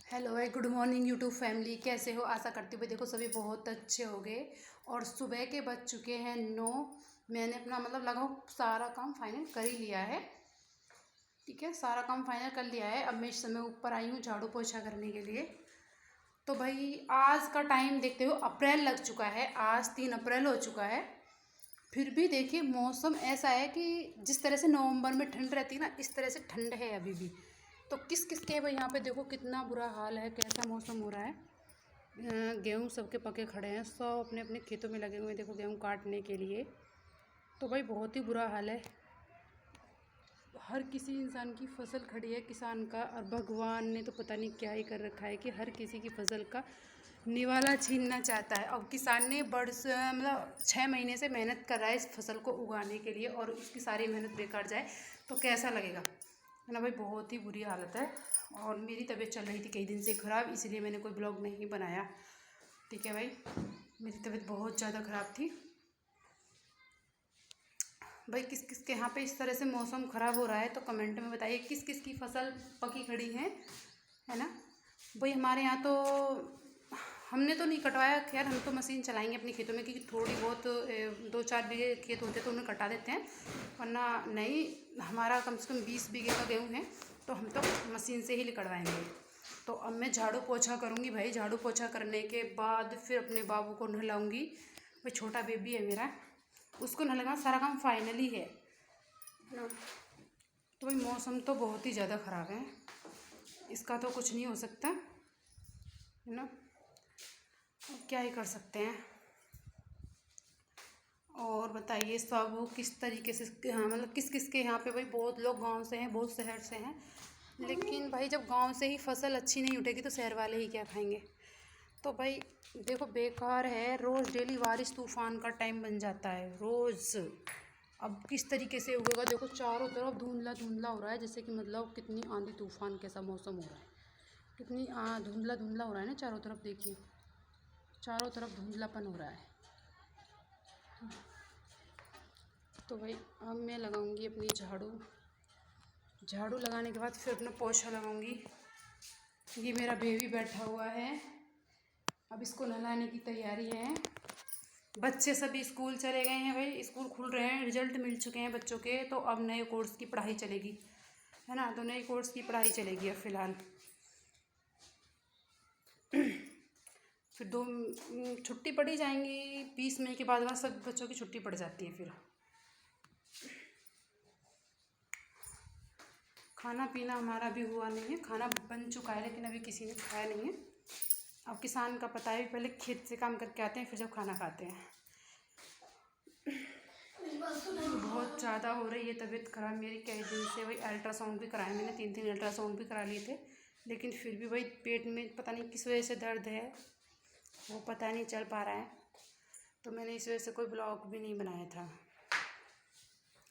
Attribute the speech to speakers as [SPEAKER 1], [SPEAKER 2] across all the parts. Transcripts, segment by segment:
[SPEAKER 1] Hello है, good morning YouTube family. कैसे हो? आशा करती हूँ भाई देखो सभी बहुत अच्छे हो गए। और सुबह के बज चुके हैं 9। मैंने अपना मतलब लगभग सारा काम फाइनल कर ही लिया है। ठीक है, सारा काम फाइनल कर लिया है। अब मैं इस समय ऊपर आई हूँ झाड़ू पोछा करने के लिए। तो भाई आज का टाइम देखते हो, अप्रैल लग चुका है, आज 3 अप्रैल हो चुका है। फिर भी देखिए मौसम ऐसा है कि जिस तरह से नवंबर में ठंड रहती है ना, इस तरह से ठंड है अभी भी। तो किस किस के भाई यहाँ पे देखो कितना बुरा हाल है, कैसा मौसम हो रहा है। गेहूँ सबके पके खड़े हैं, सब अपने अपने खेतों में लगे हुए हैं, देखो गेहूँ काटने के लिए। तो भाई बहुत ही बुरा हाल है। हर किसी इंसान की फसल खड़ी है, किसान का, और भगवान ने तो पता नहीं क्या ही कर रखा है कि हर किसी की फसल का निवाला छीनना चाहता है। अब किसान ने मतलब 6 महीने से मेहनत कर रहा है इस फसल को उगाने के लिए, और उसकी सारी मेहनत बेकार जाए तो कैसा लगेगा, है ना भाई। बहुत ही बुरी हालत है। और मेरी तबीयत चल रही थी कई दिन से ख़राब, इसलिए मैंने कोई ब्लॉग नहीं बनाया। ठीक है भाई, मेरी तबीयत बहुत ज़्यादा ख़राब थी भाई। किस किस के यहाँ पे इस तरह से मौसम ख़राब हो रहा है तो कमेंट में बताइए किस किस की फसल पकी खड़ी है ना भाई। हमारे यहाँ तो हमने तो नहीं कटवाया, खैर हम तो मशीन चलाएंगे अपने खेतों में, क्योंकि थोड़ी बहुत 2-4 बीघे खेत होते तो उन्हें कटा देते हैं, वरना नहीं। हमारा कम से कम 20 बीघे का गेहूँ है, तो हम तो मशीन से ही कटवाएंगे। तो अब मैं झाड़ू पोछा करूँगी भाई। झाड़ू पोछा करने के बाद फिर अपने बाबू को नहलाऊँगी भाई। छोटा बेबी है मेरा, उसको नहलाना सारा काम फाइनली है ना। तो भाई मौसम तो बहुत ही ज़्यादा ख़राब है, इसका तो कुछ नहीं हो सकता, है ना। क्या ही कर सकते हैं। और बताइए सब किस तरीके से, हाँ मतलब किस किस के यहाँ पे भाई। बहुत लोग गांव से हैं, बहुत शहर से हैं, लेकिन भाई जब गांव से ही फसल अच्छी नहीं उठेगी तो शहर वाले ही क्या खाएंगे। तो भाई देखो बेकार है, रोज़ डेली बारिश तूफ़ान का टाइम बन जाता है रोज़। अब किस तरीके से उगेगा देखो, चारों तरफ धुंधला धुंधला हो रहा है, जैसे कि मतलब कितनी आंधी तूफ़ान कैसा मौसम हो रहा है। कितनी धुंधला धुंधला हो रहा है ना चारों तरफ, देखिए चारों तरफ धुंधलापन हो रहा है। तो भाई अब मैं लगाऊंगी अपनी झाड़ू। झाड़ू लगाने के बाद फिर अपना पोछा लगाऊंगी। ये मेरा बेबी बैठा हुआ है, अब इसको नहलाने की तैयारी है। बच्चे सभी स्कूल चले गए हैं भाई, स्कूल खुल रहे हैं, रिजल्ट मिल चुके हैं बच्चों के। तो अब नए कोर्स की पढ़ाई चलेगी, है ना। तो नए कोर्स की पढ़ाई चलेगी अब फ़िलहाल। फिर 2 छुट्टी पड़ी जाएंगी 20 मई के बाद, वहाँ सब बच्चों की छुट्टी पड़ जाती है। फिर खाना पीना हमारा भी हुआ नहीं है, खाना बन चुका है लेकिन अभी किसी ने खाया नहीं है। अब किसान का पता है, पहले खेत से काम करके आते हैं फिर जब खाना खाते हैं। बहुत ज़्यादा हो रही है तबीयत ख़राब मेरी कई दिन से भाई। अल्ट्रासाउंड भी कराया मैंने, 3 अल्ट्रासाउंड भी करा लिए थे, लेकिन फिर भी भाई पेट में पता नहीं किस वजह से दर्द है, वो पता नहीं चल पा रहा है। तो मैंने इस वजह से कोई ब्लॉग भी नहीं बनाया था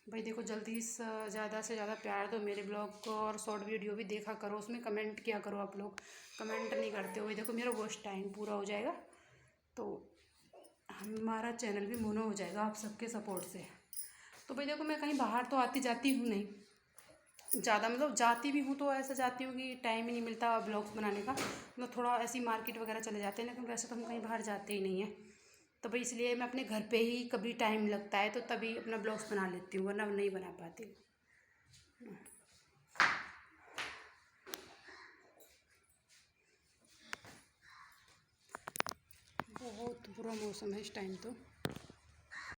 [SPEAKER 1] भाई। देखो जल्दी ज़्यादा से ज़्यादा प्यार दो मेरे ब्लॉग को, और शॉर्ट वीडियो भी देखा करो, उसमें कमेंट किया करो। आप लोग कमेंट नहीं करते हो। देखो मेरा वॉच टाइम पूरा हो जाएगा तो हमारा चैनल भी मोनो हो जाएगा आप सबके सपोर्ट से। तो भाई देखो मैं कहीं बाहर तो आती जाती हूँ नहीं ज़्यादा, मतलब जाती भी हूँ तो ऐसा जाती हूँ कि टाइम ही नहीं मिलता ब्लॉग्स बनाने का। मतलब थोड़ा ऐसी मार्केट वगैरह चले जाते हैं, लेकिन वैसे तो हम कहीं बाहर जाते ही नहीं हैं। तो भाई इसलिए मैं अपने घर पे ही कभी टाइम लगता है तो तभी अपना ब्लॉग्स बना लेती हूँ, वरना नहीं बना पाती। बहुत बुरा मौसम है इस टाइम तो।